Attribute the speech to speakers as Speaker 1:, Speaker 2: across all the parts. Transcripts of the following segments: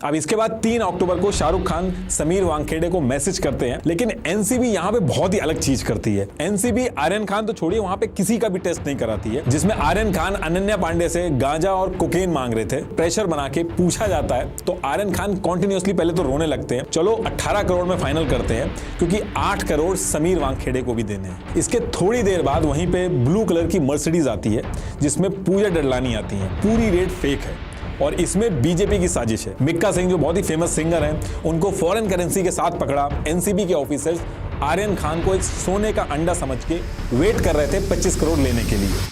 Speaker 1: अब इसके बाद 3 अक्टूबर को शाहरुख खान समीर वानखेड़े को मैसेज करते हैं, लेकिन एनसीबी यहाँ पे बहुत ही अलग चीज करती है। एनसीबी आर्यन खान तो छोड़िए, वहां पे किसी का भी टेस्ट नहीं कराती है, जिसमें आर्यन खान अनन्या पांडे से गांजा और कोकेन मांग रहे थे। प्रेशर बना के पूछा जाता है तो आर्यन खान कॉन्टिन्यूसली पहले तो रोने लगते हैं। चलो 18 करोड़ में फाइनल करते हैं, क्योंकि 8 करोड़ समीर वानखेड़े को भी देने हैं। इसके थोड़ी देर बाद वहीं पे ब्लू कलर की मर्सिडीज आती है, जिसमें पूजा डडलानी आती है। पूरी रेट फेक है और इसमें बीजेपी की साजिश है। मिक्का सिंह जो बहुत ही फेमस सिंगर हैं, उनको फॉरेन करेंसी के साथ पकड़ा। एनसीबी के ऑफिसर्स आर्यन खान को एक सोने का अंडा समझ के वेट कर रहे थे 25 करोड़ लेने के लिए।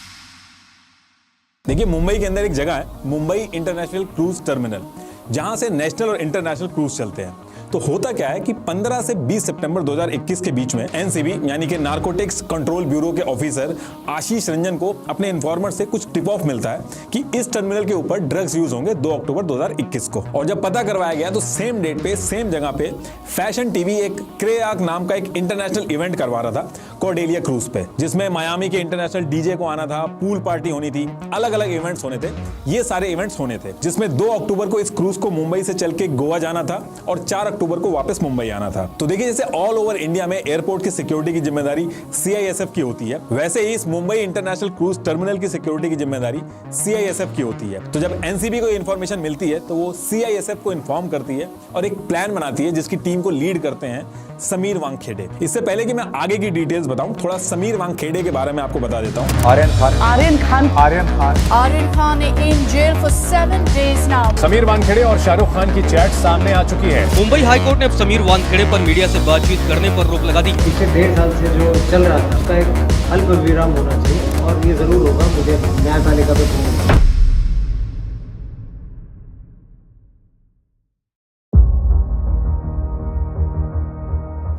Speaker 1: देखिए, मुंबई के अंदर एक जगह है, मुंबई इंटरनेशनल क्रूज टर्मिनल, जहां से नेशनल और इंटरनेशनल क्रूज चलते हैं। तो होता क्या है कि 15 से 20 सितंबर 2021 के बीच में एनसीबी यानी कि नार्कोटिक्स कंट्रोल ब्यूरो के ऑफिसर आशीष रंजन को अपने इन्फॉर्मर से कुछ टिप ऑफ मिलता है कि इस टर्मिनल के ऊपर ड्रग्स यूज होंगे 2 अक्टूबर 2021 को। और जब पता करवाया गया तो सेम डेट पे सेम जगह पे फैशन टीवी एक क्रेआक नाम का एक इंटरनेशनल इवेंट करवा रहा था कॉर्डेलिया क्रूज पे, जिसमें मायामी के इंटरनेशनल डीजे को आना था, पूल पार्टी होनी थी, अलग अलग इवेंट्स होने थे। ये सारे इवेंट्स होने थे, जिसमें 2 अक्टूबर को इस क्रूज को मुंबई से चल के गोवा जाना था और 4 अक्टूबर को वापस मुंबई आना था। तो देखिए, जैसे ऑल ओवर इंडिया में एयरपोर्ट की सिक्योरिटी की जिम्मेदारी सीआईएसएफ की होती है, वैसे ही इस मुंबई इंटरनेशनल क्रूज टर्मिनल की सिक्योरिटी की जिम्मेदारी सीआईएसएफ की होती है। तो जब एनसीबी को इन्फॉर्मेशन मिलती है तो वो सीआईएसएफ को इन्फॉर्म करती है और एक प्लान बनाती है, जिसकी टीम को लीड करते हैं समीर वानखेड़े। इससे पहले कि मैं आगे की डिटेल्स बताऊं, थोड़ा समीर वानखेड़े के बारे में आपको बता देता हूं।
Speaker 2: Aryan Khan in jail for 7 days now.
Speaker 3: Sameer Wankhede और शाहरुख खान की चैट सामने आ चुकी है।
Speaker 4: मुंबई हाईकोर्ट ने अब समीर वानखेड़े पर मीडिया से बातचीत करने पर रोक लगा दी।
Speaker 5: पिछले 1.5 साल से जो चल रहा था उसका एक अल्प विराम होना चाहिए और ये जरूर होगा। मुझे न्यायपालिका पे पूर्ण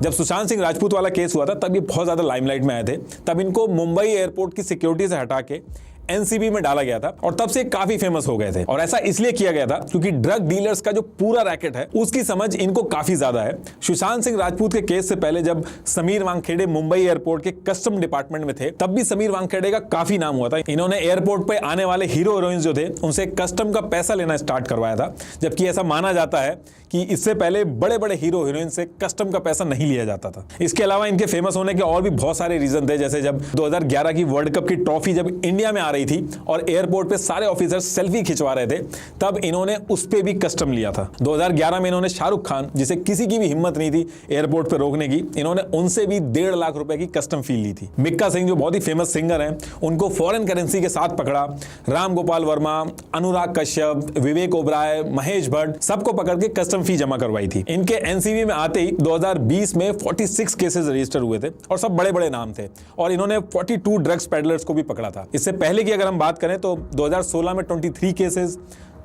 Speaker 1: जब सुशांत सिंह राजपूत वाला केस हुआ था तब ये बहुत ज्यादा लाइमलाइट में आए थे। तब इनको मुंबई एयरपोर्ट की सिक्योरिटी से हटा के एनसीबी में डाला गया था और तब से काफी फेमस हो गए थे। और ऐसा इसलिए किया गया था क्योंकि ड्रग डीलर्स का जो पूरा रैकेट है उसकी समझ इनको काफी ज्यादा है। सुशांत सिंह राजपूत के केस से पहले जब समीर वानखेड़े मुंबई एयरपोर्ट के कस्टम डिपार्टमेंट में थे, तब भी समीर वानखेड़े का काफी नाम हुआ था। इन्होंने एयरपोर्ट पे आने वाले हीरो हीरोइंस जो थे उनसे कस्टम का पैसा लेना स्टार्ट करवाया था, जबकि ऐसा माना जाता है कि इससे पहले बड़े बड़े हीरो हीरोइन से कस्टम का पैसा नहीं लिया जाता था। इसके अलावा इनके फेमस होने के और भी बहुत सारे रीजन थे, जैसे जब 2011 की वर्ल्ड कप की ट्रॉफी जब इंडिया में आ रही थी और एयरपोर्ट पे सारे ऑफिसर सेल्फी खिंचवा रहे थे, तब इन्होंने उस पे भी कस्टम लिया था। 2011 में इन्होंने शाहरुख खान, जिसे किसी की भी हिम्मत नहीं थी एयरपोर्ट पे रोकने की, इन्होंने उनसे भी 1.5 लाख रुपए की कस्टम फी ली थी। मिक्का सिंह जो बहुत ही फेमस सिंगर हैं, उनको फॉरेन करेंसी के साथ पकड़ा। राम गोपाल वर्मा, अनुराग कश्यप, विवेक ओबराय, महेश भट्ट, सबको पकड़ के कस्टम फी जमा करवाई थी। इनके एनसीबी में आते ही 2020 में 46 केसेस रजिस्टर हुए थे और सब बड़े बड़े नाम थे, और इन्होंने 42 ड्रग्स पेडलर्स को भी पकड़ा था। इससे पहले की अगर हम बात करें तो 2016 में 23 केसेस,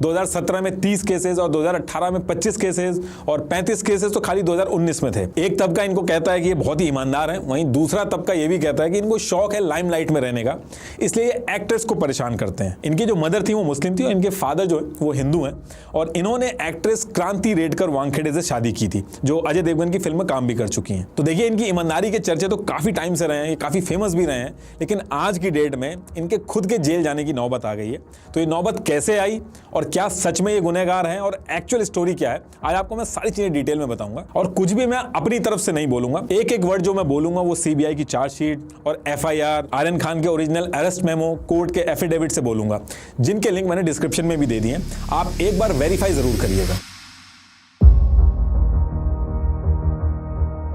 Speaker 1: 2017 में 30 केसेस और 2018 में 25 केसेस और 35 केसेस तो खाली 2019 में थे। एक तबका इनको कहता है कि ये बहुत ही ईमानदार हैं, वहीं दूसरा तबका ये भी कहता है कि इनको शौक है लाइमलाइट में रहने का, इसलिए ये एक्ट्रेस को परेशान करते हैं। इनकी जो मदर थी वो मुस्लिम थी और इनके फादर जो है वो हिंदू हैं, और इन्होंने एक्ट्रेस क्रांति रेडकर वानखेड़े से शादी की थी, जो अजय देवगन की फिल्म में काम भी कर चुकी हैं। तो देखिए, इनकी ईमानदारी के चर्चे तो काफी टाइम से रहे हैं, ये काफी फेमस भी रहे हैं, लेकिन आज की डेट में इनके खुद के जेल जाने की नौबत आ गई है। तो ये नौबत कैसे आई और क्या सच में ये गुनहगार हैं और एक्चुअल स्टोरी क्या है, आज आपको मैं सारी चीजें डिटेल में बताऊंगा। और कुछ भी मैं अपनी तरफ से नहीं बोलूंगा, एक एक वर्ड जो मैं बोलूंगा वो सीबीआई की चार्जशीट और एफआईआर, आर्यन खान के ओरिजिनल अरेस्ट मेमो, कोर्ट के एफिडेविट से बोलूंगा, जिनके लिंक मैंने डिस्क्रिप्शन में भी दे दिए हैं। आप एक बार वेरीफाई जरूर करिएगा।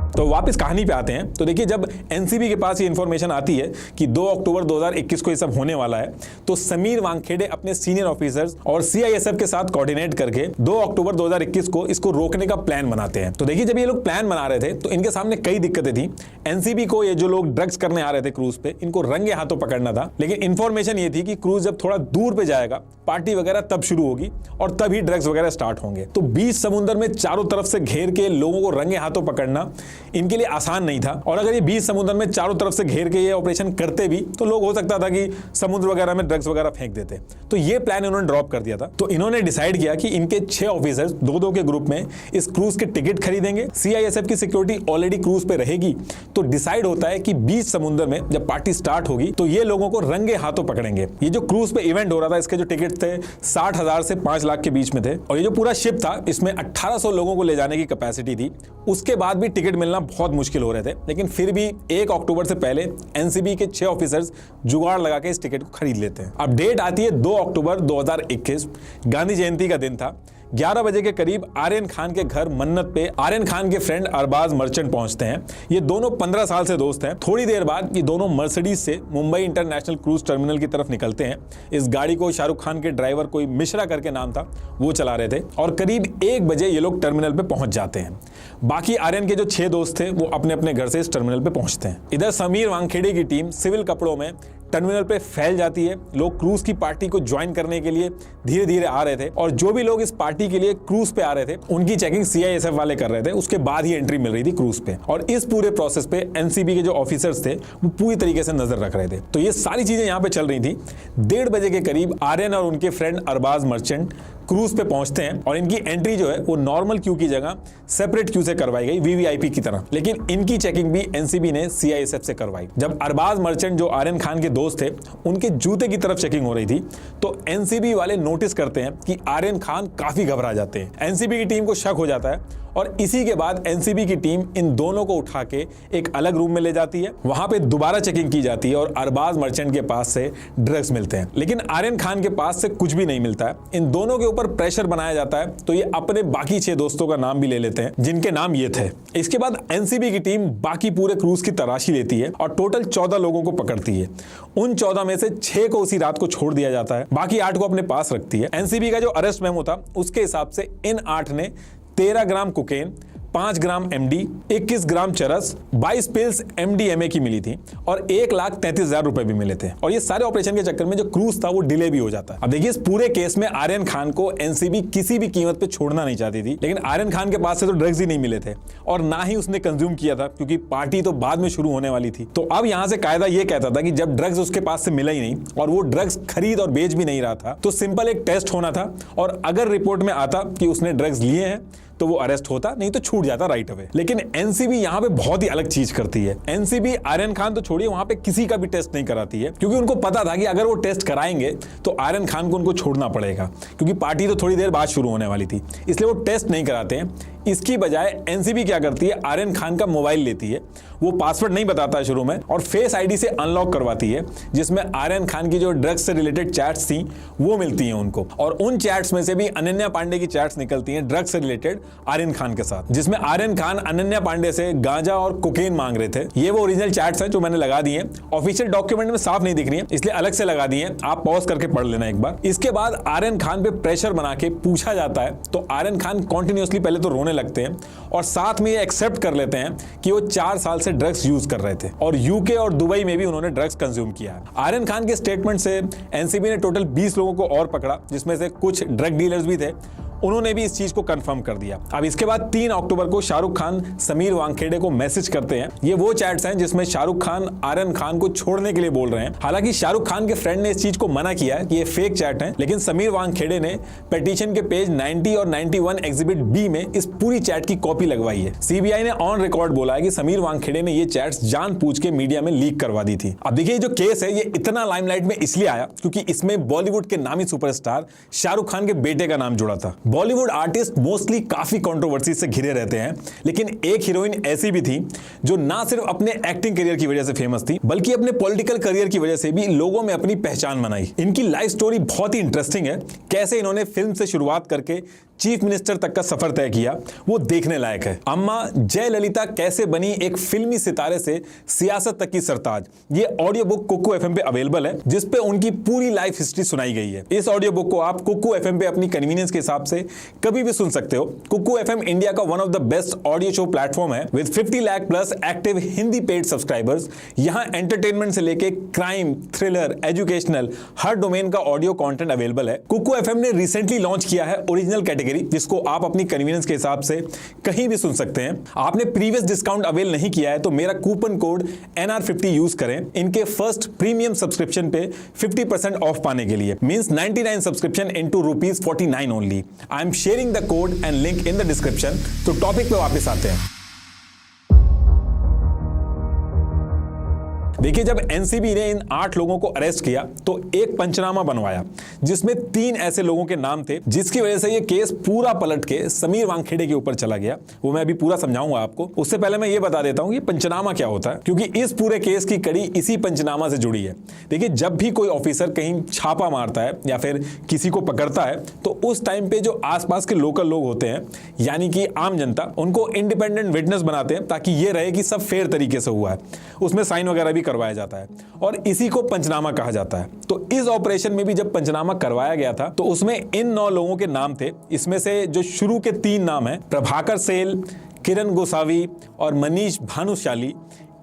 Speaker 1: तो वापस कहानी पे आते हैं। तो देखिए, जब एनसीबी के पास ये इंफॉर्मेशन आती है कि 2 अक्टूबर 2021 को ये सब होने वाला है, तो समीर वानखेड़े अपने सीनियर ऑफिसर्स और सीआईएसएफ के साथ कोऑर्डिनेट करके 2 अक्टूबर 2021 को इसको रोकने का प्लान बनाते हैं। तो देखिए, जब ये लोग प्लान बना रहे थे तो इनके सामने कई दिक्कतें थी। एनसीबी को ये जो लोग ड्रग्स करने आ रहे थे क्रूज पे, इनको रंगे हाथों पकड़ना था, लेकिन इंफॉर्मेशन ये थी कि क्रूज जब थोड़ा दूर पे जाएगा, पार्टी वगैरह तब शुरू होगी और तभी ड्रग्स वगैरह स्टार्ट होंगे। तो 20 समुंदर में चारों तरफ से घेर के लोगों को रंगे हाथों पकड़ना, इनके लिए आसान नहीं था। और अगर ये बीच समुद्र में चारों तरफ से घेर के ये ऑपरेशन करते भी तो लोग हो सकता था कि समुद्र वगैरह में ड्रग्स वगैरह फेंक देते। तो ये प्लान इन्होंने ड्रॉप कर दिया था। तो इन्होंने डिसाइड किया कि इनके 6 ऑफिसर्स 2-2 के ग्रुप में इस क्रूज के टिकट खरीदेंगे। सीआईएसएफ की सिक्योरिटी ऑलरेडी क्रूज पे रहेगी। तो डिसाइड होता है कि बीच समुद्र में जब पार्टी स्टार्ट होगी तो ये लोगों को रंगे हाथों पकड़ेंगे। ये जो क्रूज पे इवेंट हो रहा था इसके जो टिकट थे 60,000 से 5 लाख के बीच में थे। और ये जो पूरा शिप था इसमें 1800 लोगों को ले जाने की कैपेसिटी थी। उसके बाद भी टिकट मिलना बहुत मुश्किल हो रहे थे, लेकिन फिर भी 1 अक्टूबर से पहले एनसीबी के 6 ऑफिसर्स जुगाड़ लगा के इस टिकट को खरीद लेते हैं। अब डेट आती है 2 अक्टूबर 2021, गांधी जयंती का दिन था। 11 बजे के करीब आर्यन खान के घर मन्नत पे आर्यन खान के फ्रेंड अरबाज मर्चेंट पहुंचते हैं। ये दोनों 15 साल से दोस्त हैं। थोड़ी देर बाद ये दोनों मर्सिडीज से मुंबई इंटरनेशनल क्रूज टर्मिनल की तरफ निकलते हैं। इस गाड़ी को शाहरुख खान के ड्राइवर, कोई मिश्रा करके नाम था, वो चला रहे थे। और करीब 1 बजे ये लोग टर्मिनल पे पहुंच जाते हैं। बाकी आर्यन के जो 6 दोस्त थे वो अपने अपने घर से इस टर्मिनल पे पहुंचते हैं। इधर समीर वानखेड़े की टीम सिविल कपड़ों में टर्मिनल पे फैल जाती है। लोग क्रूज की पार्टी को ज्वाइन करने के लिए धीरे धीरे आ रहे थे। और जो भी लोग इस पार्टी के लिए क्रूज पे आ रहे थे उनकी चेकिंग सीआईएसएफ वाले कर रहे थे। उसके बाद ही एंट्री मिल रही थी क्रूज पे। और इस पूरे प्रोसेस पे एनसीबी के जो ऑफिसर्स थे वो पूरी तरीके से नजर रख रहे थे। तो ये सारी चीजें यहाँ पे चल रही थी। 1:30 बजे के करीब आर्यन और उनके फ्रेंड अरबाज मर्चेंट क्रूज पे पहुंचते हैं और इनकी एंट्री जो है वो नॉर्मल क्यू की जगह सेपरेट क्यू से करवाई गई, वीवीआईपी की तरह। लेकिन इनकी चेकिंग भी एनसीबी ने सीआईएसएफ से करवाई। जब अरबाज मर्चेंट जो आर्यन खान के दोस्त थे उनके जूते की तरफ चेकिंग हो रही थी तो एनसीबी वाले नोटिस करते हैं कि आर्यन खान काफी घबरा जाते हैं। एनसीबी की टीम को शक हो जाता है और इसी के बाद एनसीबी की टीम इन दोनों को उठा के एक अलग रूम में ले जाती है। वहां पे दोबारा चेकिंग की जाती है और अरबाज मर्चेंट के पास से ड्रग्स मिलते हैं, लेकिन आर्यन खान के पास से कुछ भी नहीं मिलता है। इन दोनों के ऊपर प्रेशर बनाया जाता है तो ये अपने बाकी 6 दोस्तों का नाम भी ले लेते हैं जिनके नाम ये थे। इसके बाद एनसीबी की टीम बाकी पूरे क्रूज की तलाशी लेती है और टोटल 14 लोगों को पकड़ती है। उन 14 में से 6 को उसी रात को छोड़ दिया जाता है, बाकी 8 को अपने पास रखती है। एनसीबी का जो अरेस्ट मेमो था उसके हिसाब से इन 8 ने 13 ग्राम कोकेन, 5 ग्राम एमडी, 21 ग्राम चरस, 22 पिल्स एमडीएमए की मिली थी और 1,33,000 रुपए भी मिले थे। और ये सारे ऑपरेशन के चक्कर में जो क्रूज था वो डिले भी हो जाता है। अब देखिए इस पूरे केस में आर्यन खान को एनसीबी किसी भी कीमत पे छोड़ना नहीं चाहती थी, लेकिन आर्यन खान के पास से तो ड्रग्स ही नहीं मिले थे और ना ही उसने कंज्यूम किया था क्योंकि पार्टी तो बाद में शुरू होने वाली थी। तो अब यहां से कायदा ये कहता था कि जब ड्रग्स उसके पास से मिला ही नहीं और वो ड्रग्स खरीद और बेच भी नहीं रहा था तो सिंपल एक टेस्ट होना था और अगर रिपोर्ट में आता कि उसने ड्रग्स लिए हैं तो वो अरेस्ट होता, नहीं तो छूट जाता राइट अवे। लेकिन एनसीबी यहां पे बहुत ही अलग चीज करती है। एनसीबी आर्यन खान तो छोड़िए, वहां पे किसी का भी टेस्ट नहीं कराती है क्योंकि उनको पता था कि अगर वो टेस्ट कराएंगे तो आर्यन खान को उनको छोड़ना पड़ेगा क्योंकि पार्टी तो थोड़ी देर बाद शुरू होने वाली थी, इसलिए वो टेस्ट नहीं कराते हैं। इसकी बजाय एनसीबी क्या करती है, आर्यन खान का मोबाइल लेती है, वो पासवर्ड नहीं बताता है शुरू में और फेस आईडी से अनलॉक करवाती है जिसमें आर्यन खान की जो ड्रग्स से रिलेटेड चैट्स थी वो मिलती हैं उनको। और उन चैट्स में से भी अनन्या पांडे की चैट्स निकलती हैं ड्रग्स से रिलेटेड आर्यन खान के साथ, जिसमें आर्यन खान अनन्या पांडे से गांजा और कोकेन मांग रहे थे। ये वो ओरिजिनल चैट्स हैं जो मैंने लगा दी हैं। ऑफिशियल डॉक्यूमेंट में साफ नहीं दिख रही है इसलिए अलग से लगा दी हैं, आप पॉज करके पढ़ लेना एक बार। इसके बाद आर्यन खान पे प्रेशर बना के पूछा जाता है तो आर्यन खान कॉन्टिन्यूसली पहले तो रोने लगते हैं और साथ में ये एक्सेप्ट कर लेते हैं कि वो 4 साल से ड्रग्स यूज कर रहे थे और यूके और दुबई में भी उन्होंने ड्रग्स कंज्यूम किया है। आर्यन खान के स्टेटमेंट से एनसीबी ने टोटल 20 लोगों को और पकड़ा जिसमें से कुछ ड्रग डीलर्स भी थे, उन्होंने भी इस चीज को कंफर्म कर दिया। अब इसके बाद 3 अक्टूबर को शाहरुख खान समीर वानखेड़े को मैसेज करते हैं। ये वो चैट्स हैं जिसमें शाहरुख खान आर्यन खान को छोड़ने के लिए बोल रहे हैं। हालांकि शाहरुख खान के फ्रेंड ने इस चीज को मना किया कि ये फेक चैट हैं, लेकिन समीर वानखेड़े ने पिटीशन के पेज 90 और 91 एग्जिबिट बी में इस पूरी चैट की कॉपी लगवाई है। सीबीआई ने ऑन रिकॉर्ड बोला है कि समीर वानखेड़े ने ये चैट्स जानबूझ के मीडिया में लीक करवा दी थी। अब देखिए जो केस है ये इतना लाइमलाइट में इसलिए आया क्योंकि इसमें बॉलीवुड के नामी सुपरस्टार शाहरुख खान के बेटे का नाम जुड़ा था। बॉलीवुड आर्टिस्ट मोस्टली काफी कंट्रोवर्सी से घिरे रहते हैं, लेकिन एक हीरोइन ऐसी भी थी जो ना सिर्फ अपने एक्टिंग करियर की वजह से फेमस थी बल्कि अपने पॉलिटिकल करियर की वजह से भी लोगों में अपनी पहचान बनाई। इनकी लाइफ स्टोरी बहुत ही इंटरेस्टिंग है, कैसे इन्होंने फिल्म से शुरुआत करके चीफ मिनिस्टर तक का सफर तय किया वो देखने लायक है। अम्मा जयललिता कैसे बनी एक फिल्मी सितारे से सियासत तक की सरताज, ये ऑडियो बुक कुकू एफएम पे अवेलेबल है जिसपे उनकी पूरी लाइफ हिस्ट्री सुनाई गई है। इस ऑडियो बुक को आप कुकू एफएम पे अपनी कन्वीनियंस के हिसाब से कभी भी सुन सकते हो। कुकू एफएम इंडिया का one of the best audio show platform है with 50 lakh plus active Hindi paid subscribers. यहाँ एंटरटेनमेंट से लेके क्राइम, थ्रिलर, एजुकेशनल हर डोमेन का ऑडियो कंटेंट अवेलेबल है। कुकू एफएम ने रिसेंटली लॉन्च किया है ओरिजिनल कैटेगरी कैटेगरी जिसको आप अपनी कन्वीनियंस के हिसाब से कहीं भी सुन सकते हैं। आपने प्रीवियस डिस्काउंट अवेल नहीं किया है तो मेरा कूपन कोड NR50 यूज करें इनके फर्स्ट प्रीमियम सब्सक्रिप्शन पे 50% ऑफ पाने के लिए। Means 99 subscription into ₹49 only. I am sharing the code and link in the description. तो टॉपिक पे वापस आते हैं। देखिए, जब एनसीबी ने इन 8 लोगों को अरेस्ट किया तो एक पंचनामा बनवाया जिसमें 3 ऐसे लोगों के नाम थे जिसकी वजह से ये केस पूरा पलट के समीर वानखेड़े के ऊपर चला गया। वो मैं अभी पूरा समझाऊंगा आपको। उससे पहले मैं ये बता देता हूं कि पंचनामा क्या होता है, क्योंकि इस पूरे केस की कड़ी इसी पंचनामा से जुड़ी है। देखिए, जब भी कोई ऑफिसर कहीं छापा मारता है या फिर किसी को पकड़ता है तो उस टाइम पे जो आसपास के लोकल लोग होते हैं यानी कि आम जनता, उनको इंडिपेंडेंट विटनेस बनाते हैं ताकि ये रहे कि सब फेयर तरीके से हुआ है। उसमें साइन वगैरह भी करवाया जाता है और इसी को पंचनामा कहा जाता है। तो इस ऑपरेशन में भी जब पंचनामा करवाया गया था तो उसमें इन 9 लोगों के नाम थे। इसमें से जो शुरू के 3 नाम हैं, प्रभाकर सेल, किरण गोसावी और मनीष भानुशाली,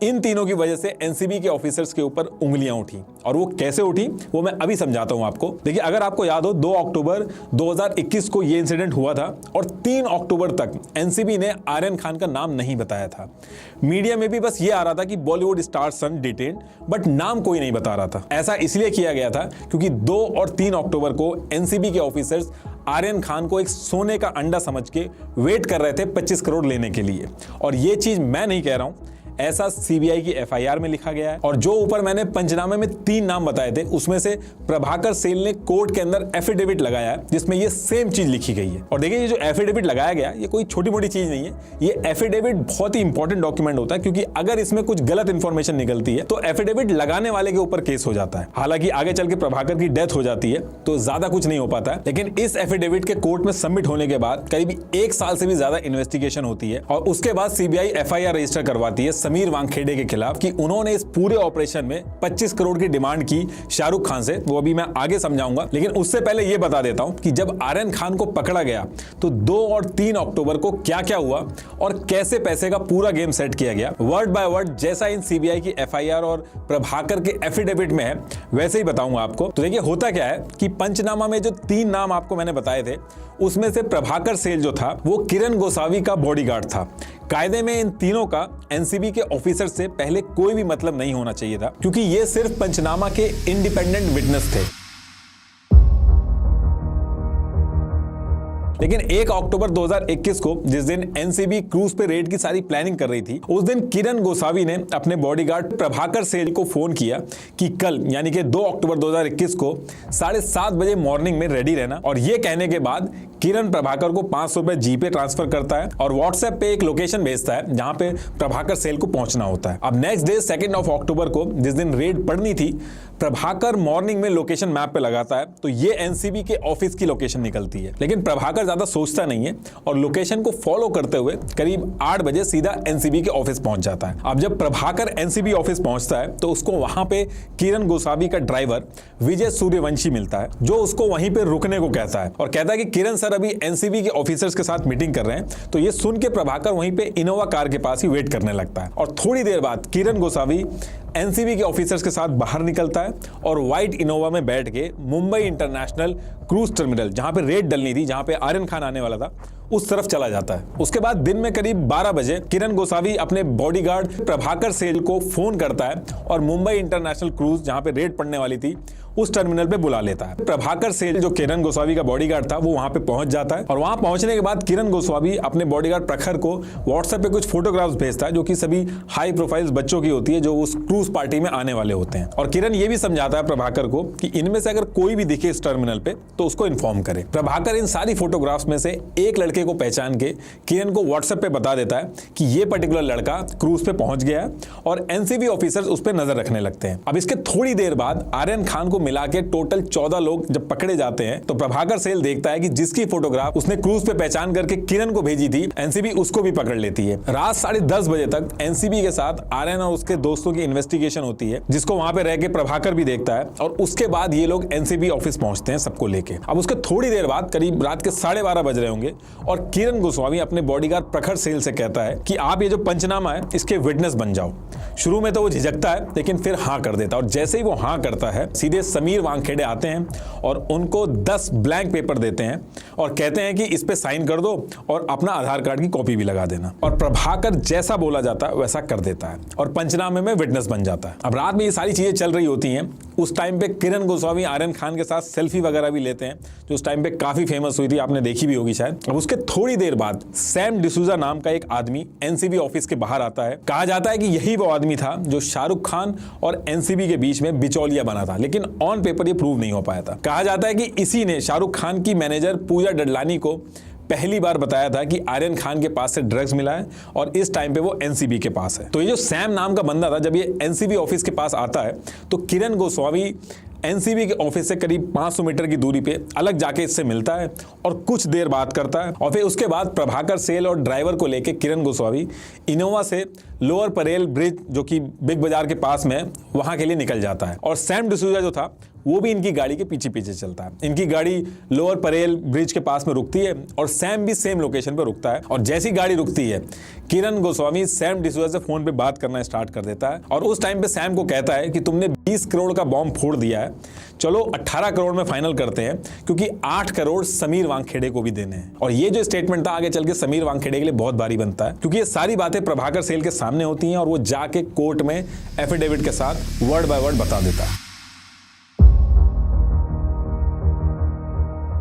Speaker 1: इन तीनों की वजह से एनसीबी के ऑफिसर्स के ऊपर उंगलियां उठी। और वो कैसे उठी वो मैं अभी समझाता हूं आपको। देखिए, अगर आपको याद हो 2 अक्टूबर 2021 को ये इंसिडेंट हुआ था और 3 अक्टूबर तक एनसीबी ने आर्यन खान का नाम नहीं बताया था। मीडिया में भी बस ये आ रहा था कि Bollywood star son detained, but नाम कोई नहीं बता रहा था। ऐसा इसलिए किया गया था क्योंकि 2 और 3 अक्टूबर को एनसीबी के ऑफिसर्स आर्यन खान को एक सोने का अंडा समझ के वेट कर रहे थे 25 करोड़ लेने के लिए। और ये चीज मैं नहीं कह रहा हूं, ऐसा सीबीआई की एफआईआर में लिखा गया है। और जो ऊपर मैंने पंचनामे में 3 नाम बताए थे उसमें से प्रभाकर सेल ने कोर्ट के अंदर एफिडेविट लगाया है जिसमें ये सेम चीज लिखी गई है। और देखिए, ये जो एफिडेविट लगाया गया ये कोई छोटी मोटी चीज नहीं है। ये एफिडेविट बहुत ही इंपॉर्टेंट डॉक्यूमेंट होता है क्योंकि अगर इसमें कुछ गलत इंफॉर्मेशन निकलती है तो एफिडेविट लगाने वाले के ऊपर केस हो जाता है। हालांकि आगे चल के प्रभाकर की डेथ हो जाती है तो ज्यादा कुछ नहीं हो पाता है, लेकिन इस एफिडेविट के कोर्ट में सबमिट होने के बाद करीब 1 साल से भी ज्यादा इन्वेस्टिगेशन होती है और उसके बाद सीबीआई एफआईआर रजिस्टर करवाती है समीर वानखेड़े के खिलाफ कि उन्होंने इस पूरे ऑपरेशन में 25 करोड़ की डिमांड की शाहरुख खान से। वो अभी मैं आगे समझाऊंगा, लेकिन उससे पहले यह बता देता हूं कि जब आर्यन खान को पकड़ा गया तो 2 और 3 अक्टूबर को क्या क्या हुआ और कैसे पैसे का पूरा गेम सेट किया गया, वर्ड बाय वर्ड जैसा इन सीबीआई की एफआईआर और प्रभाकर के एफिडेविट में है वैसे ही बताऊंगा आपको। तो देखिए, होता क्या है कि पंचनामा में जो 3 नाम आपको मैंने बताए थे उसमें से प्रभाकर सेल जो था वो किरण गोसावी का बॉडीगार्ड था। कायदे में इन तीनों का एनसीबी के ऑफिसर से पहले कोई भी मतलब नहीं होना चाहिए था क्योंकि ये सिर्फ पंचनामा के इंडिपेंडेंट विटनेस थे। लेकिन 1 अक्टूबर 2021 को जिस दिन एनसीबी क्रूज पे रेड की सारी प्लानिंग कर रही थी, उस दिन किरण गोसावी ने अपने बॉडीगार्ड प्रभाकर सेल को फोन किया कि कल यानी कि 2 अक्टूबर 2021 को 7:30 बजे मॉर्निंग में रेडी रहना। और ये कहने के बाद किरण प्रभाकर को 500 रुपए जीपे ट्रांसफर करता है और व्हाट्सएप पे एक लोकेशन भेजता है जहां पे प्रभाकर सेल को पहुंचना होता है। अब नेक्स्ट डे 2 अक्टूबर को जिस दिन रेड पड़नी थी, प्रभाकर मॉर्निंग में लोकेशन मैप पे लगाता है तो ये एनसीबी के ऑफिस की लोकेशन निकलती है। लेकिन प्रभाकर ज्यादा सोचता नहीं है और लोकेशन को फॉलो करते हुए करीब 8 बजे सीधा एनसीबी के ऑफिस पहुंच जाता है। अब जब प्रभाकर एनसीबी ऑफिस पहुंचता है तो उसको वहां पे किरण गोसावी का ड्राइवर विजय सूर्यवंशी मिलता है जो उसको वहीं पे रुकने को कहता है और कहता है कि किरण सर अभी एनसीबी के ऑफिसर्स के साथ मीटिंग कर रहे हैं। तो ये सुन के प्रभाकर वहीं पे इनोवा कार के पास ही वेट करने लगता है और थोड़ी देर बाद किरण गोसावी एनसीबी के ऑफिसर्स के साथ बाहर निकलता है और व्हाइट इनोवा में बैठ के मुंबई इंटरनेशनल क्रूज टर्मिनल जहां पे रेड डलनी थी, जहां पे आर्यन खान आने वाला था, उस तरफ चला जाता है। उसके बाद दिन में करीब 12 बजे किरण गोसावी अपने बॉडीगार्ड प्रभाकर सेल को फोन करता है और मुंबई इंटरनेशनल क्रूज जहां पे रेड पड़ने वाली थी उस टर्मिनल पे बुला लेता है। प्रभाकर सेल जो किरण गोसावी का बॉडीगार्ड था वो वहां पे पहुंच जाता है और वहां पहुंचने के बाद किरण गोसावी अपने बॉडीगार्ड प्रखर को व्हाट्सएप पे कुछ फोटोग्राफ्स भेजता है जो कि सभी हाई प्रोफाइल्स बच्चों की होती है जो उस क्रूज पार्टी में आने वाले होते हैं। और किरण ये भी समझाता है प्रभाकर को कि इनमें से अगर कोई भी दिखे इस टर्मिनल पे तो उसको इन्फॉर्म करे। प्रभाकर इन सारी फोटोग्राफ्स में से एक लड़के को पहचान के किरण को व्हाट्सएप पे बता देता है कि ये पर्टिकुलर लड़का क्रूज पे पहुंच गया है और एनसीबी ऑफिसर्स उस पर नजर रखने लगते हैं। अब इसके थोड़ी देर बाद आर्यन खान को मिला के टोटल 14 लोग जब पकड़े जाते हैं तो प्रभाकर सेल देखता है कि जिसकी फोटोग्राफ उसने क्रूज पे पहचान करके किरण को भेजी थी एनसीबी उसको भी पकड़ लेती है। रात 10:30 बजे तक एनसीबी के साथ आर्यन और उसके दोस्तों की इन्वेस्टिगेशन होती है जिसको वहां पे रह के प्रभाकर भी देखता है और उसके बाद ये लोग एनसीबी ऑफिस पहुंचते हैं सबको लेके। अब उसके थोड़ी देर बाद करीब रात के 12:30 बज रहे होंगे, और किरण गोस्वामी अपने बॉडीगार्ड प्रखर सेल से कहता है कि आप ये जो पंचनामा है इसके विटनेस बन जाओ। शुरू में तो वो झिझकता है लेकिन फिर हाँ कर देता है, और जैसे ही वो हाँ करता है सीधे समीर वानखेड़े आते हैं और उनको 10 ब्लैंक पेपर देते हैं और कहते हैं कि इस पे साइन कर दो और अपना आधार कार्ड की कॉपी भी लगा देना। और प्रभाकर जैसा बोला जाता है वैसा कर देता है और पंचनामे में विटनेस बन जाता है। अब रात में ये सारी चीजें चल रही होती हैं, उस टाइम पे किरण गोस्वामी आर्यन खान के साथ सेल्फी वगैरह भी लेते हैं जो उस टाइम पे काफी फेमस हुई थी, आपने देखी भी होगी शायद। अब उसके थोड़ी देर बाद सैम डिसूजा नाम का एक आदमी एनसीबी ऑफिस के बाहर आता है। कहा जाता है कि यही वो आदमी था जो शाहरुख खान और एनसीबी के बीच में बिचौलिया बना था, लेकिन ऑन पेपर ये प्रूव नहीं हो पाया था। कहा जाता है कि इसी ने शाहरुख खान की मैनेजर पूजा डडलानी को पहली बार बताया था कि आर्यन खान के पास से ड्रग्स मिला है और इस टाइम पे वो एनसीबी के पास है। तो ये जो सैम नाम का बंदा था, जब ये एनसीबी ऑफिस के पास आता है तो किरण गोस्वामी एनसीबी के ऑफिस से करीब 500 मीटर की दूरी पे अलग जाके इससे मिलता है और कुछ देर बात करता है, और फिर उसके बाद प्रभाकर सेल और ड्राइवर को लेके किरण गोस्वामी इनोवा से लोअर परेल ब्रिज जो कि बिग बाजार के पास में है वहां के लिए निकल जाता है। और सैम डिसूजा जो था वो भी इनकी गाड़ी के पीछे पीछे चलता है। इनकी गाड़ी लोअर परेल ब्रिज के पास में रुकती है और सैम भी सेम लोकेशन पर रुकता है। और जैसी गाड़ी रुकती है किरण गोस्वामी सैम डिसूजा से फोन पे बात करना स्टार्ट कर देता है और उस टाइम पे सैम को कहता है कि तुमने 20 करोड़ का बॉम्ब फोड़ दिया है, चलो 18 करोड़ में फाइनल करते हैं क्योंकि 8 करोड़ समीर वानखेड़े को भी देने हैं। और ये जो स्टेटमेंट था आगे चल के समीर वानखेड़े के लिए बहुत भारी बनता है क्योंकि ये सारी बातें प्रभाकर सेल के सामने होती हैं और वो जाके कोर्ट में एफिडेविट के साथ वर्ड बाय वर्ड बता देता है।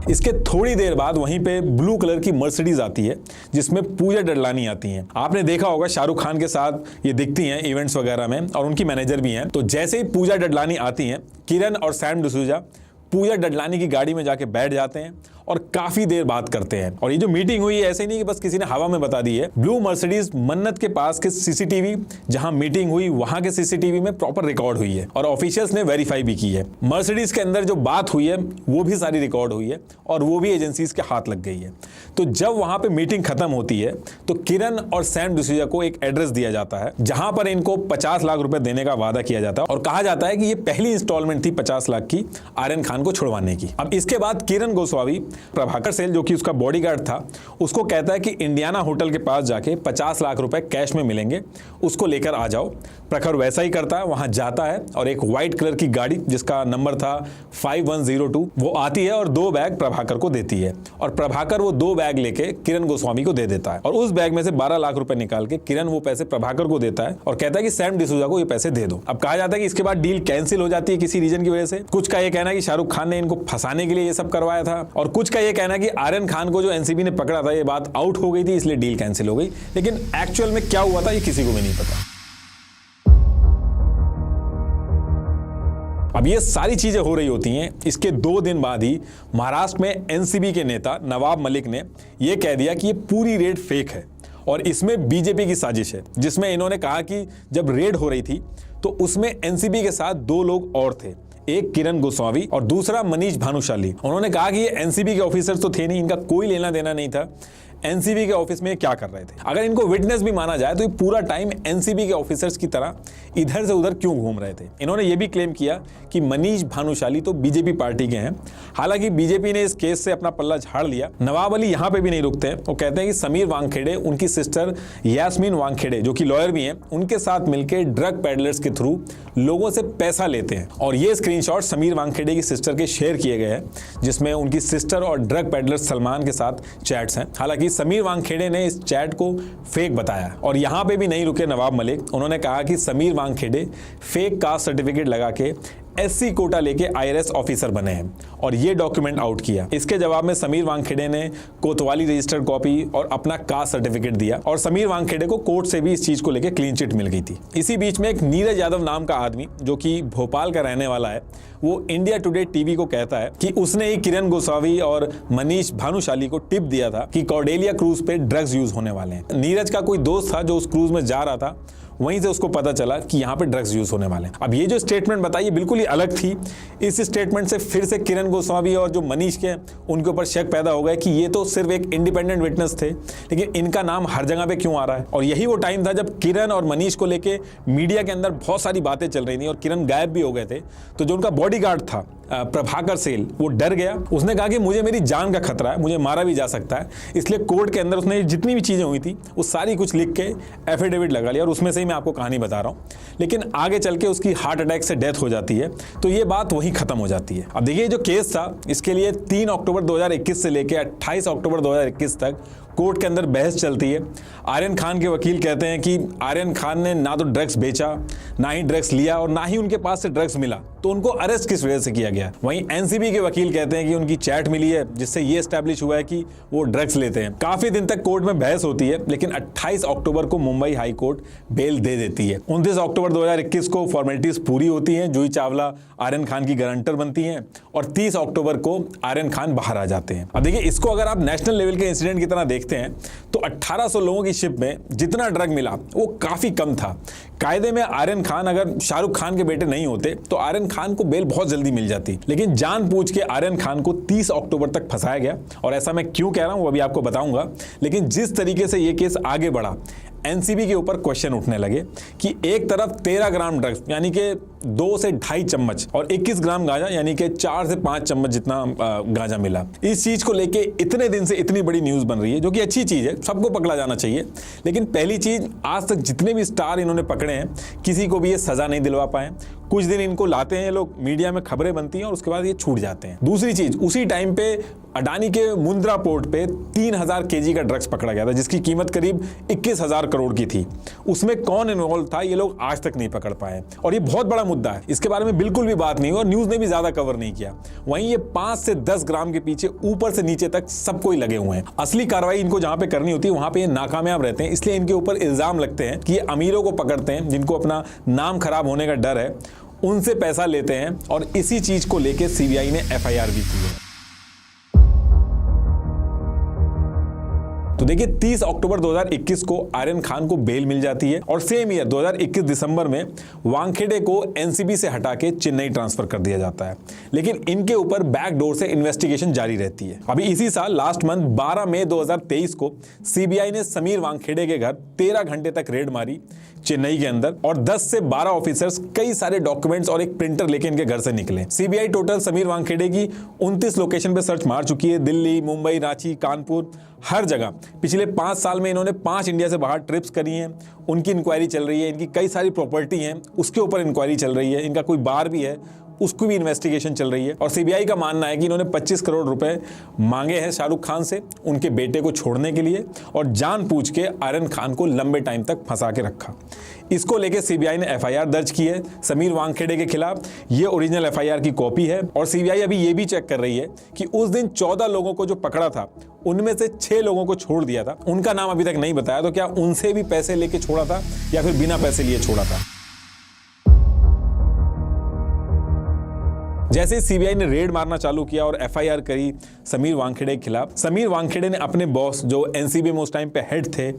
Speaker 1: इसके थोड़ी देर बाद वहीं पे ब्लू कलर की मर्सिडीज आती है जिसमें पूजा डडलानी आती हैं। आपने देखा होगा शाहरुख खान के साथ ये दिखती हैं इवेंट्स वगैरह में और उनकी मैनेजर भी हैं। तो जैसे ही पूजा डडलानी आती हैं किरण और सैम डिसूजा पूजा डडलानी की गाड़ी में जाके बैठ जाते हैं और काफी देर बात करते हैं। और ये जो मीटिंग हुई है ऐसे नहीं कि बस किसी ने हवा में बता दी है। ब्लू मर्सिडीज मन्नत के पास के सीसीटीवी जहां मीटिंग हुई वहां के सीसीटीवी में प्रॉपर रिकॉर्ड हुई है और ऑफिशियल्स ने वेरीफाई भी की है। मर्सिडीज के अंदर जो बात हुई है वो भी सारी रिकॉर्ड हुई है और वो भी एजेंसीज के हाथ लग गई है। तो जब वहां पे मीटिंग खत्म होती है तो किरण और सैम डिसूजा को एक एड्रेस दिया जाता है जहां पर इनको 50 लाख रुपए देने का वादा किया जाता है और कहा जाता है कि ये पहली इंस्टॉलमेंट थी 50 लाख की आर्यन खान को छुड़वाने की। अब इसके बाद किरण गोस्वामी प्रभाकर सेल जो कि उसका बॉडीगार्ड था उसको कहता है कि इंडियाना होटल के पास जाके 50 लाख रुपए कैश में मिलेंगे, उसको लेकर आ जाओ। प्रखर वैसा ही करता है, वहां जाता है और एक व्हाइट कलर की गाड़ी जिसका नंबर था 5102 वो आती है और 2 बैग प्रभाकर को देती है और प्रभाकर वो 2 बैग लेके किरण गोस्वामी को दे देता है और उस बैग में से 12 लाख रुपए निकाल के किरण वो पैसे प्रभाकर को देता है और कहता है कि सैम डिसूजा को ये पैसे दे दो। अब कहा जाता है कि इसके बाद डील कैंसिल हो जाती है किसी रीजन की वजह से। कुछ का ये कहना है कि शाहरुख खान ने इनको फंसाने के लिए ये सब करवाया था और कुछ का ये कहना है कि आर्यन खान को जो एनसीबी ने पकड़ा था ये बात आउट हो गई थी इसलिए डील कैंसिल हो गई। लेकिन एक्चुअल में क्या हुआ था ये किसी को भी नहीं पता। अब ये सारी चीजें हो रही होती हैं, इसके 2 दिन बाद ही महाराष्ट्र में एनसीबी के नेता नवाब मलिक ने यह कह दिया कि ये पूरी रेड फेक है और इसमें बीजेपी की साजिश है, जिसमें इन्होंने कहा कि जब रेड हो रही थी तो उसमें एनसीबी के साथ 2 लोग और थे, एक किरण गोस्वामी और दूसरा मनीष भानुशाली। उन्होंने कहा कि ये एनसीबी के ऑफिसर्स तो थे नहीं, इनका कोई लेना देना नहीं था एनसीबी के ऑफिस में क्या कर रहे थे। अगर इनको विटनेस भी माना जाए तो ये पूरा टाइम एनसीबी के ऑफिसर्स की तरह इधर से उधर क्यों घूम रहे थे। इन्होंने ये भी क्लेम किया कि मनीष भानुशाली तो बीजेपी पार्टी के हैं। हालांकि बीजेपी ने इस केस से अपना पल्ला झाड़ लिया। नवाब अली यहाँ पे भी नहीं रुकते हैं, वो कहते हैं कि समीर वानखेड़े उनकी सिस्टर यास्मीन वानखेड़े जो कि लॉयर भी हैं उनके साथ मिलकर ड्रग पैडलर्स के थ्रू लोगों से पैसा लेते हैं। और ये स्क्रीनशॉट समीर वानखेड़े की सिस्टर के शेयर किए गए हैं जिसमें उनकी सिस्टर और ड्रग पैडलर सलमान के साथ चैट्स हैं। हालांकि समीर वानखेड़े ने इस चैट को फेक बताया और यहां पे भी नहीं रुके नवाब मलिक। उन्होंने कहा कि Sameer Wankhede fake caste certificate लगा के एससी कोटा लेके आईआरएस ऑफिसर बने हैं और ये डॉक्यूमेंट आउट किया। इसके जवाब में समीर वानखेड़े ने कोतवाली रजिस्टर्ड कॉपी और अपना कास्ट सर्टिफिकेट दिया और समीर वानखेड़े को कोर्ट से भी इस चीज को लेके क्लीन चिट मिल गई थी। इसी बीच में एक नीरज यादव नाम का आदमी जो कि भोपाल का रहने वाला है वो इंडिया टुडे टीवी को कहता है कि उसने ही किरण गोस्वामी और मनीष भानुशाली को टिप दिया था कि कॉर्डेलिया क्रूज पे ड्रग्स यूज होने वाले हैं। नीरज का कोई दोस्त था जो उस क्रूज में जा रहा था, वहीं से उसको पता चला कि यहाँ पे ड्रग्स यूज होने वाले हैं। अब ये जो स्टेटमेंट बताई बिल्कुल ही अलग थी। इस स्टेटमेंट से फिर से किरण गोस्वामी और जो मनीष के उनके ऊपर शक पैदा हो गया कि ये तो सिर्फ एक इंडिपेंडेंट विटनेस थे, लेकिन इनका नाम हर जगह पे क्यों आ रहा है। और यही वो टाइम था जब किरण और मनीष को लेके मीडिया के अंदर बहुत सारी बातें चल रही थी और किरण गायब भी हो गए थे। तो जो उनका बॉडीगार्ड था प्रभाकर सेल वो डर गया। उसने कहा कि मुझे मेरी जान का खतरा है, मुझे मारा भी जा सकता है, इसलिए कोर्ट के अंदर उसने जितनी भी चीज़ें हुई थी वो सारी कुछ लिख के एफिडेविट लगा लिया और उसमें से ही मैं आपको कहानी बता रहा हूँ। लेकिन आगे चल के उसकी हार्ट अटैक से डेथ हो जाती है, तो ये बात वहीं खत्म हो जाती है। अब देखिए जो केस था इसके लिए 3 अक्टूबर 2021 से लेकर 28 अक्टूबर 2021 तक कोर्ट के अंदर बहस चलती है। आर्यन खान के वकील कहते हैं कि आर्यन खान ने ना तो ड्रग्स बेचा, ना ही ड्रग्स लिया और ना ही उनके पास से ड्रग्स मिला, तो उनको अरेस्ट किस वजह से किया गया। वहीं एनसीबी के वकील कहते हैं कि उनकी चैट मिली है जिससे ये एस्टैब्लिश हुआ है कि वो ड्रग्स लेते हैं। काफी दिन तक कोर्ट में बहस होती है, लेकिन 28 अक्टूबर को मुंबई हाई कोर्ट बेल दे देती है। 29 अक्टूबर 2021 को फॉर्मेलिटीज पूरी होती हैं, जूही चावला आर्यन खान की गारंटर बनती हैं और 30 अक्टूबर को आर्यन खान बाहर आ जाते हैं। अब देखिए इसको अगर आप नेशनल लेवल के इंसिडेंट की तरह देखते हैं तो 1800 लोगों की शिप में जितना ड्रग मिला वो काफी कम था। कायदे में आर्यन खान अगर शाहरुख खान के बेटे नहीं होते तो आर्यन खान को बेल बहुत जल्दी मिल जाती, लेकिन जानबूझ के आर्यन खान को 30 अक्टूबर तक फंसाया गया। और ऐसा मैं क्यों कह रहा हूं वो अभी आपको बताऊंगा। लेकिन जिस तरीके से ये केस आगे बढ़ा, एनसीबी के ऊपर क्वेश्चन उठने लगे कि एक तरफ 13 ग्राम ड्रग्स यानी कि 2 से 2.5 चम्मच और 21 ग्राम गांजा यानी कि 4 से 5 चम्मच जितना गांजा मिला। इस चीज को लेके इतने दिन से इतनी बड़ी न्यूज बन रही है, जो कि अच्छी चीज है, सबको पकड़ा जाना चाहिए। लेकिन पहली चीज, आज तक जितने भी स्टार इन्होंने पकड़े हैं किसी को भी ये सजा नहीं दिलवा पाए। कुछ दिन इनको लाते हैं ये लोग, मीडिया में खबरें बनती हैं और उसके बाद ये छूट जाते हैं। दूसरी चीज, उसी टाइम पे अडानी के मुंद्रा पोर्ट पे 3000 केजी का ड्रग्स पकड़ा गया था जिसकी कीमत करीब 21,000 करोड़ की थी। उसमें कौन इन्वॉल्व था ये लोग आज तक नहीं पकड़ पाए और ये बहुत बड़ा मुद्दा है। इसके बारे में बिल्कुल भी बात नहीं हुई और न्यूज ने भी ज्यादा कवर नहीं किया। वहीं ये 5 से 10 ग्राम के पीछे ऊपर से नीचे तक सबको ही लगे हुए हैं। असली कार्रवाई इनको जहां पे करनी होती है वहां पे ये नाकामयाब रहते हैं, इसलिए इनके ऊपर इल्जाम लगते हैं कि ये अमीरों को पकड़ते हैं जिनको अपना नाम खराब होने का डर है, उनसे पैसा लेते हैं और इसी चीज को लेकर सीबीआई ने एफआईआर भी की है। तो देखिए 30 अक्टूबर 2021 को आर्यन खान को बेल मिल जाती है और सेम ईयर 2021 दिसंबर में वानखेड़े को एनसीबी से हटा के चेन्नई ट्रांसफर कर दिया जाता है। लेकिन इनके ऊपर बैकडोर से इन्वेस्टिगेशन जारी रहती है। अभी इसी साल लास्ट मंथ 12 मई 2023 को सीबीआई ने समीर वानखेड़े के घर 13 घंटे तक रेड मारी चेन्नई के अंदर और 10 से 12 ऑफिसर्स कई सारे डॉक्यूमेंट्स और एक प्रिंटर लेके इनके घर से निकले। सीबीआई टोटल समीर वानखेड़े की 29 लोकेशन पे सर्च मार चुकी है। दिल्ली, मुंबई, रांची, कानपुर, हर जगह। पिछले 5 साल में इन्होंने 5 इंडिया से बाहर ट्रिप्स करी हैं, उनकी इंक्वायरी चल रही है। इनकी कई सारी प्रॉपर्टी हैं उसके ऊपर इंक्वायरी चल रही है। इनका कोई बार भी है उसकी भी इन्वेस्टिगेशन चल रही है। और सीबीआई का मानना है कि इन्होंने 25 करोड़ रुपए मांगे हैं शाहरुख खान से उनके बेटे को छोड़ने के लिए और जानबूझ के आर्यन खान को लंबे टाइम तक फंसा के रखा। इसको लेके सीबीआई ने एफआईआर दर्ज की है समीर वानखेड़े के खिलाफ। ये ओरिजिनल एफआईआर की कॉपी है और सीबीआई अभी ये भी चेक कर रही है कि उस दिन 14 लोगों को जो पकड़ा था उनमें से 6 लोगों को छोड़ दिया था। उनका नाम अभी तक नहीं बताया, तो क्या उनसे भी पैसे लेके छोड़ा था या फिर बिना पैसे लिए छोड़ा था। जैसे सीबीआई ने रेड मारना चालू किया और एफआईआर करी समीर वानखेड़े के खिलाफ, समीर वानखेड़े ने अपने बॉस जो एनसीबी में उस टाइम पे हेड थे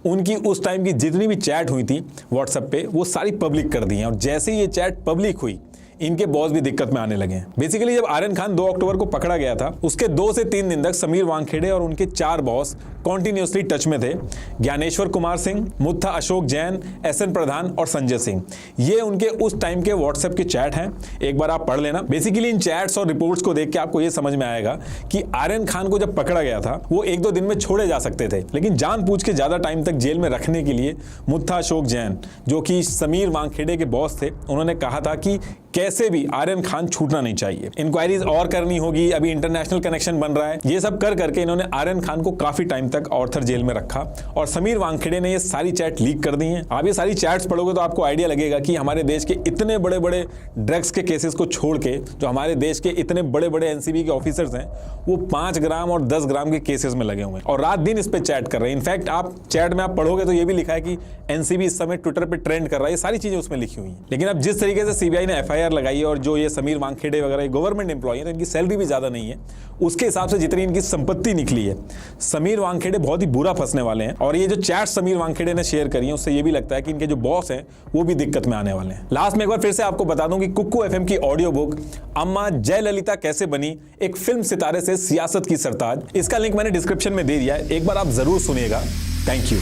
Speaker 1: उनकी उस टाइम की जितनी भी चैट हुई थी व्हाट्सएप पे वो सारी पब्लिक कर दी हैं। और जैसे ही ये चैट पब्लिक हुई इनके बॉस भी दिक्कत में आने लगे हैं। बेसिकली जब आर्यन खान 2 अक्टूबर को पकड़ा गया था उसके 2 से 3 दिन तक समीर वानखेड़े और उनके 4 बॉस कॉन्टिन्यूसली टच में थे। ज्ञानेश्वर कुमार सिंह, मुत्था अशोक जैन, एसएन प्रधान और संजय सिंह, ये उनके उस टाइम के व्हाट्सएप के चैट हैं। एक बार आप पढ़ लेना। बेसिकली इन चैट्स और रिपोर्ट्स को देख के आपको ये समझ में आएगा कि आर्यन खान को जब पकड़ा गया था वो 1-2 दिन में छोड़े जा सकते थे, लेकिन जानबूझ के ज्यादा टाइम तक जेल में रखने के लिए मुत्था अशोक जैन जो कि समीर वानखेड़े के बॉस थे उन्होंने कहा था कि कैसे भी आर्यन खान छूटना नहीं चाहिए, इंक्वायरीज और करनी होगी, अभी इंटरनेशनल कनेक्शन बन रहा है। ये सब कर करके इन्होंने आर्यन खान को काफी टाइम तक ऑर्थर जेल में रखा और समीर वानखेड़े ने ये सारी चैट लीक कर दी हैं। आप ये सारी चैट्स पढ़ोगे तो आपको आइडिया लगेगा कि हमारे देश के इतने बड़े बड़े ड्रग्स के केसेस को छोड़ के जो हमारे देश के इतने बड़े बड़े एनसीबी के ऑफिसर्स हैं वो 5 ग्राम और 10 ग्राम के केसेस में लगे हुए हैं और रात दिन इस पे चैट कर रहे हैं। इनफैक्ट आप चैट में आप पढ़ोगे तो ये भी लिखा है कि एनसीबी इस समय ट्विटर पे ट्रेंड कर रहा है। ये सारी चीजें उसमें लिखी हुई हैं। लेकिन अब जिस तरीके से सीबीआई ने एफआईआर लगाई है और जो ये समीर वानखेड़े वगैरह गवर्नमेंट एम्प्लॉय है तो इनकी सैलरी भी ज्यादा नहीं है, उसके हिसाब से जितनी इनकी संपत्ति निकली है समीर वानखेड़े बहुत ही बुरा फंसने वाले हैं। और ये जो चैट समीर वानखेड़े ने शेयर करी है उससे ये भी लगता है कि इनके जो बॉस हैं वो भी दिक्कत में आने वाले हैं। लास्ट में एक बार फिर से आपको बता दूं कि कुक्कू एफएम की ऑडियो बुक अम्मा जयललिता कैसे बनी, एक फिल्म सितारे से सियासत की सरताज, इसका लिंक मैंने डिस्क्रिप्शन में दे दिया है, एक बार आप जरूर सुनिएगा। Thank you.